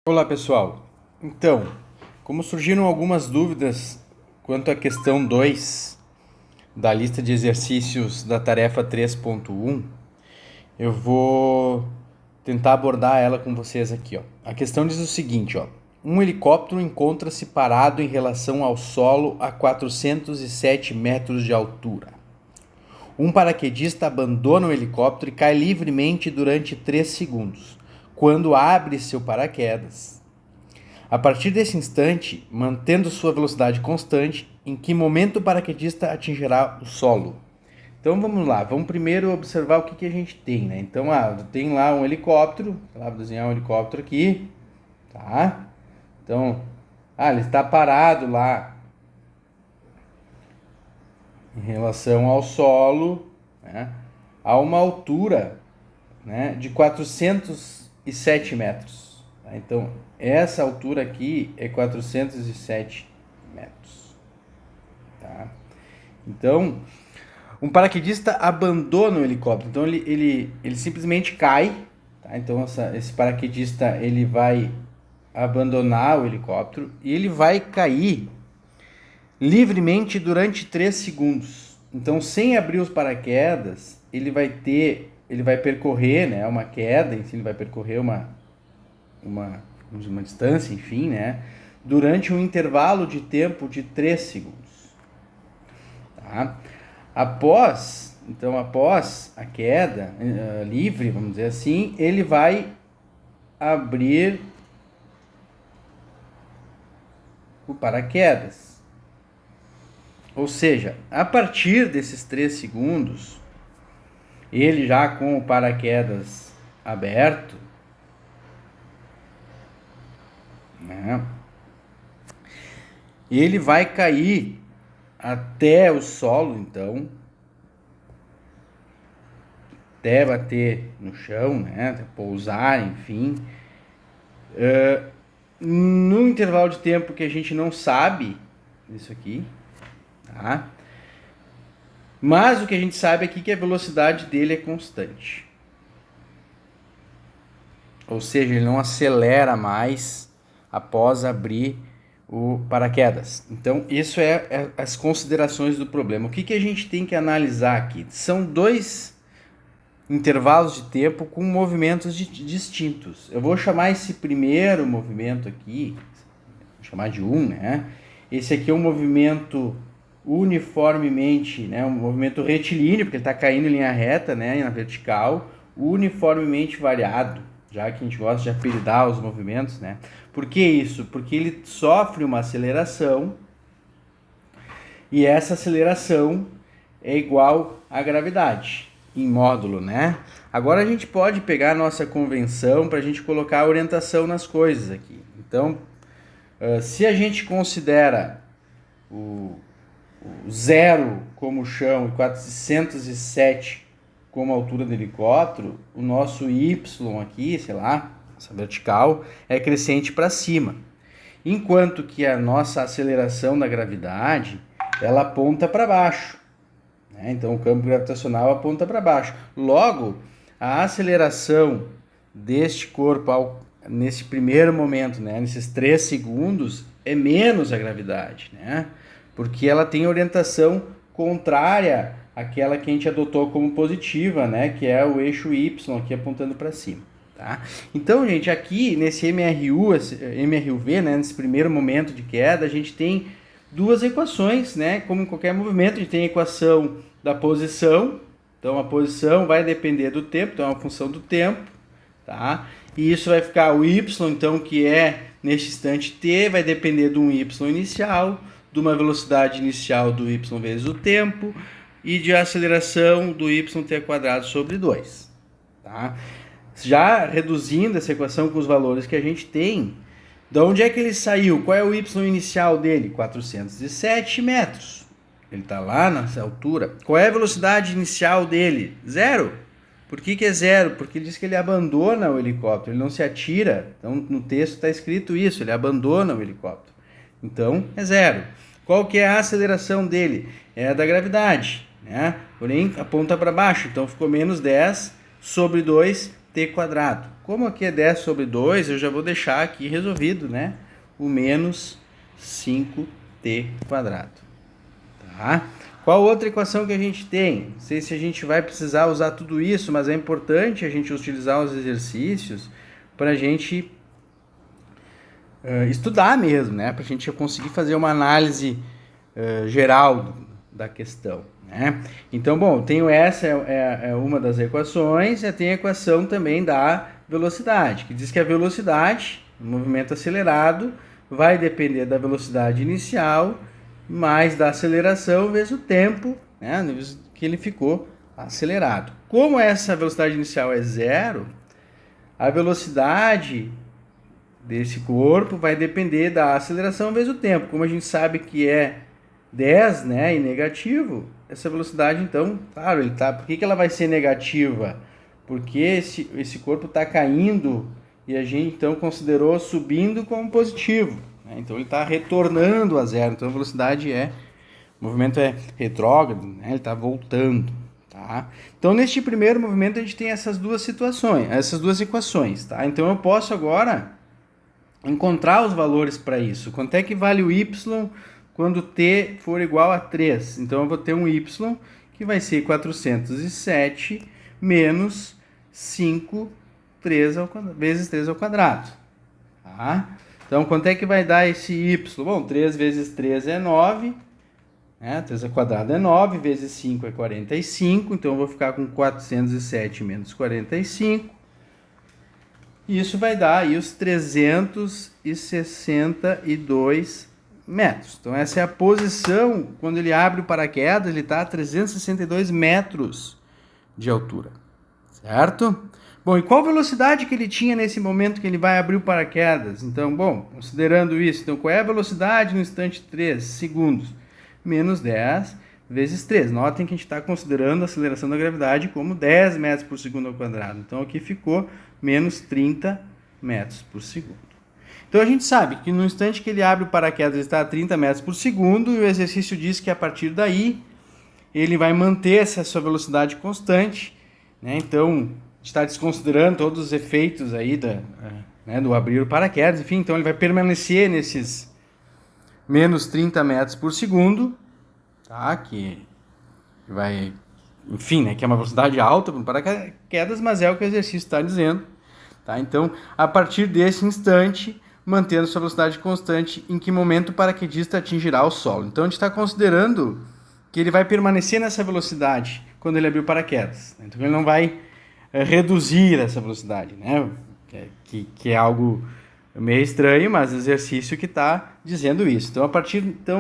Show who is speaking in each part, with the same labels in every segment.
Speaker 1: Olá pessoal, então, como surgiram algumas dúvidas quanto à questão 2 da lista de exercícios da tarefa 3.1, eu vou tentar abordar ela com vocês aqui, ó. A questão diz o seguinte, ó: um helicóptero encontra-se parado em relação ao solo a 407 metros de altura. Um paraquedista abandona o helicóptero e cai livremente durante 3 segundos. Quando abre seu paraquedas, a partir desse instante, mantendo sua velocidade constante, em que momento o paraquedista atingirá o solo? Então vamos lá, vamos primeiro observar o que a gente tem, né? Então, tem lá um helicóptero, vou desenhar um helicóptero aqui, tá? Então, ele está parado lá em relação ao solo, né? A uma altura, né, de 407 metros. Tá? Então, essa altura aqui é 407 metros. Tá? Então, um paraquedista abandona o helicóptero. Então, ele simplesmente cai. Tá? Então, esse paraquedista ele vai abandonar o helicóptero e ele vai cair livremente durante 3 segundos. Então, sem abrir os paraquedas, ele vai percorrer, né, uma queda, ele vai percorrer uma distância, enfim, né, durante um intervalo de tempo de 3 segundos. Tá? Após a queda livre, vamos dizer assim, ele vai abrir o paraquedas. Ou seja, a partir desses 3 segundos, ele já com o paraquedas aberto, né, ele vai cair até o solo, então, até bater no chão, né, até pousar, enfim, no intervalo de tempo que a gente não sabe isso aqui, tá? Mas o que a gente sabe aqui é que a velocidade dele é constante. Ou seja, ele não acelera mais após abrir o paraquedas. Então, isso é as considerações do problema. O que a gente tem que analisar aqui? São 2 intervalos de tempo com movimentos distintos. Eu vou chamar esse primeiro movimento aqui, vou chamar de 1, né? Esse aqui é um movimento uniformemente, né, um movimento retilíneo, porque ele está caindo em linha reta, né, na vertical, uniformemente variado, já que a gente gosta de apelidar os movimentos, né? Por que isso? Porque ele sofre uma aceleração e essa aceleração é igual à gravidade em módulo, né? Agora a gente pode pegar a nossa convenção para a gente colocar a orientação nas coisas aqui. Então, se a gente considera o 0 como chão e 407 como altura do helicóptero, o nosso y aqui, sei lá, essa vertical, é crescente para cima. Enquanto que a nossa aceleração da gravidade, ela aponta para baixo. Né? Então o campo gravitacional aponta para baixo. Logo, a aceleração deste corpo nesse primeiro momento, né, nesses 3 segundos, é menos a gravidade, né? Porque ela tem orientação contrária àquela que a gente adotou como positiva, né? Que é o eixo Y aqui apontando para cima. Tá? Então, gente, aqui nesse MRUV, né, nesse primeiro momento de queda, a gente tem 2 equações, né? Como em qualquer movimento, a gente tem a equação da posição. Então, a posição vai depender do tempo, então é uma função do tempo. Tá? E isso vai ficar o Y, então, que é neste instante t, vai depender de um Y inicial, de uma velocidade inicial do y vezes o tempo e de aceleração do yt² sobre 2. Tá? Já reduzindo essa equação com os valores que a gente tem, de onde é que ele saiu? Qual é o y inicial dele? 407 metros. Ele está lá nessa altura. Qual é a velocidade inicial dele? 0. Por que é 0? Porque ele diz que ele abandona o helicóptero, ele não se atira. Então no texto está escrito isso, ele abandona o helicóptero. Então é 0. Qual que é a aceleração dele? É a da gravidade, né? Porém aponta para baixo, então ficou menos 10 sobre 2, 5t². Como aqui é 10 sobre 2, eu já vou deixar aqui resolvido, né? O menos 5t². Tá? Qual outra equação que a gente tem? Não sei se a gente vai precisar usar tudo isso, mas é importante a gente utilizar os exercícios para a gente estudar mesmo, né? Para a gente conseguir fazer uma análise geral da questão, né? Então, bom, tenho essa é uma das equações, e tem a equação também da velocidade, que diz que a velocidade, o movimento acelerado, vai depender da velocidade inicial mais da aceleração vezes o tempo, né, que ele ficou acelerado. Como essa velocidade inicial é zero, a velocidade desse corpo vai depender da aceleração vezes o tempo. Como a gente sabe que é 10, né, e negativo, essa velocidade, então, claro, por que ela vai ser negativa? Porque esse corpo está caindo e a gente, então, considerou subindo como positivo. Né? Então, ele está retornando a zero. Então, a velocidade o movimento é retrógrado, né? Ele está voltando. Tá? Então, neste primeiro movimento, a gente tem essas duas situações, essas duas equações. Tá? Então, eu posso agora encontrar os valores para isso. Quanto é que vale o y quando t for igual a 3? Então, eu vou ter um y que vai ser 407 menos 5 vezes 3 ao quadrado. Tá? Então, quanto é que vai dar esse y? Bom, 3 vezes 3 é 9. Né? 3 ao quadrado é 9, vezes 5 é 45. Então, eu vou ficar com 407 menos 45. E isso vai dar aí os 362 metros. Então, essa é a posição. Quando ele abre o paraquedas, ele está a 362 metros de altura. Certo? Bom, e qual velocidade que ele tinha nesse momento que ele vai abrir o paraquedas? Então, bom, considerando isso, então qual é a velocidade no instante 3 segundos? Menos 10 vezes 3. Notem que a gente está considerando a aceleração da gravidade como 10 metros por segundo ao quadrado. Então, aqui ficou menos 30 metros por segundo. Então, a gente sabe que no instante que ele abre o paraquedas, ele está a 30 metros por segundo, e o exercício diz que a partir daí, ele vai manter essa sua velocidade constante, né? Então, a gente está desconsiderando todos os efeitos aí do abrir o paraquedas, enfim, então ele vai permanecer nesses menos 30 metros por segundo, tá? Que vai, enfim, né? Que é uma velocidade alta para um paraquedas, mas é o que o exercício está dizendo, tá? Então, a partir desse instante, mantendo sua velocidade constante, em que momento o paraquedista atingirá o solo. Então, a gente está considerando que ele vai permanecer nessa velocidade quando ele abrir o paraquedas. Então, ele não vai reduzir essa velocidade, né? Que é algo meio estranho, mas exercício que está dizendo isso. Então,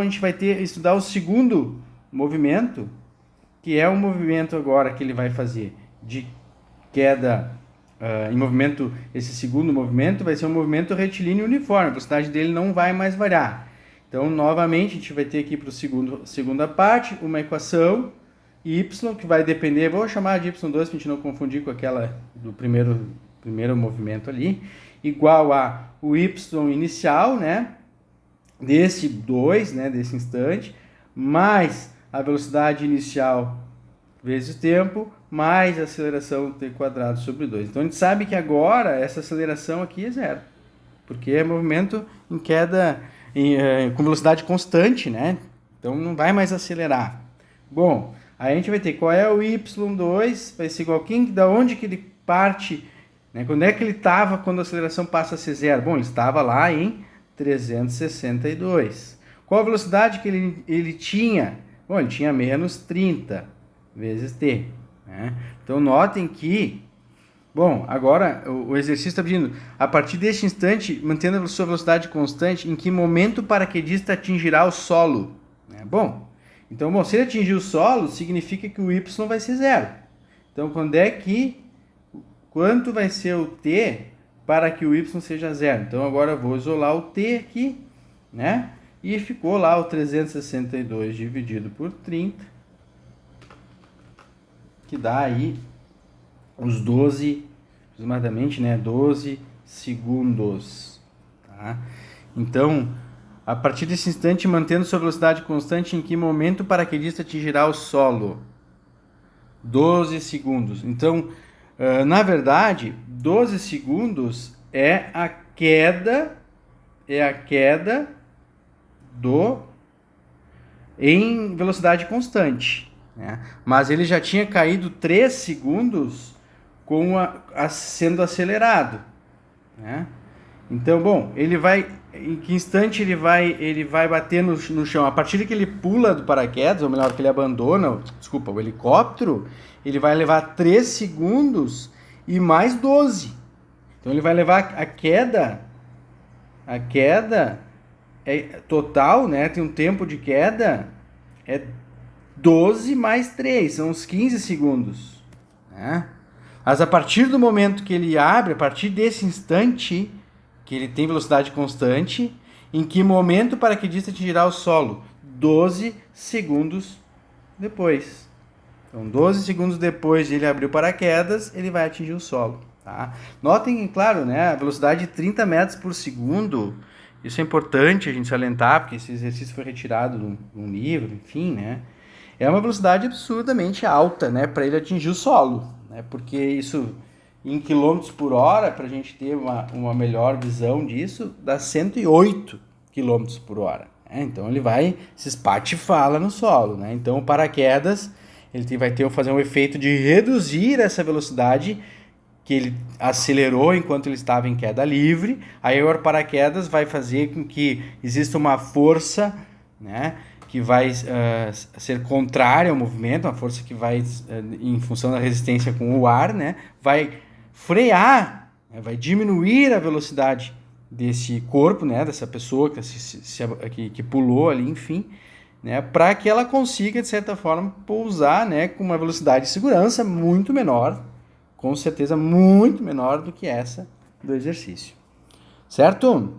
Speaker 1: a gente vai estudar o segundo movimento, que é o movimento agora que ele vai fazer de queda em movimento. Esse segundo movimento vai ser um movimento retilíneo uniforme, a velocidade dele não vai mais variar. Então, novamente, a gente vai ter aqui para a segunda parte uma equação y, que vai depender, vou chamar de y2 para a gente não confundir com aquela do primeiro movimento ali, igual a o y inicial, né, desse 2, né, desse instante, mais a velocidade inicial vezes o tempo, mais a aceleração t² sobre 2. Então, a gente sabe que agora essa aceleração aqui é zero, porque é movimento em queda com velocidade constante, né? Então, não vai mais acelerar. Bom, aí a gente vai ter qual é o y2, vai ser igual a da onde que ele parte, né? Quando é que ele estava quando a aceleração passa a ser zero? Bom, ele estava lá em 362. Qual a velocidade que ele tinha? Bom, ele tinha menos 30 vezes t. Né? Então, notem que, bom, agora o exercício está pedindo, a partir deste instante, mantendo a sua velocidade constante, em que momento o paraquedista atingirá o solo? Bom, então, se ele atingir o solo, significa que o y vai ser zero. Então, quanto vai ser o t para que o y seja zero? Então, agora eu vou isolar o t aqui, né? E ficou lá o 362 dividido por 30, que dá aí os 12, aproximadamente, né? 12 segundos. Tá? Então, a partir desse instante, mantendo sua velocidade constante, em que momento o paraquedista atingirá o solo? 12 segundos. Então, Na verdade, 12 segundos é a queda do em velocidade constante, né? Mas ele já tinha caído 3 segundos sendo acelerado, né? Então, bom, ele vai, em que instante ele vai bater no chão? A partir que ele pula do paraquedas, ou melhor, que ele abandona, desculpa, o helicóptero, ele vai levar 3 segundos e mais 12. Então ele vai levar a queda total, né? Tem um tempo de queda, é 12 mais 3, são uns 15 segundos, né? Mas a partir do momento que ele abre, a partir desse instante que ele tem velocidade constante, em que momento o paraquedista atingirá o solo? 12 segundos depois. Então, 12 segundos depois de ele abrir o paraquedas, ele vai atingir o solo. Tá? Notem, claro, né, a velocidade de 30 metros por segundo, isso é importante a gente salientar, porque esse exercício foi retirado de um livro, enfim, né? É uma velocidade absurdamente alta, né, para ele atingir o solo, né? Porque isso em quilômetros por hora, para a gente ter uma melhor visão disso, dá 108 quilômetros por hora. Né? Então ele vai se espatifala no solo, né? Então o paraquedas ele vai fazer um efeito de reduzir essa velocidade que ele acelerou enquanto ele estava em queda livre. Aí o paraquedas vai fazer com que exista uma força, né, que vai ser contrária ao movimento, uma força que vai, em função da resistência com o ar, né, vai frear, né, vai diminuir a velocidade desse corpo, né, dessa pessoa que pulou ali, enfim, né, para que ela consiga, de certa forma, pousar, né, com uma velocidade de segurança muito menor, com certeza muito menor do que essa do exercício. Certo?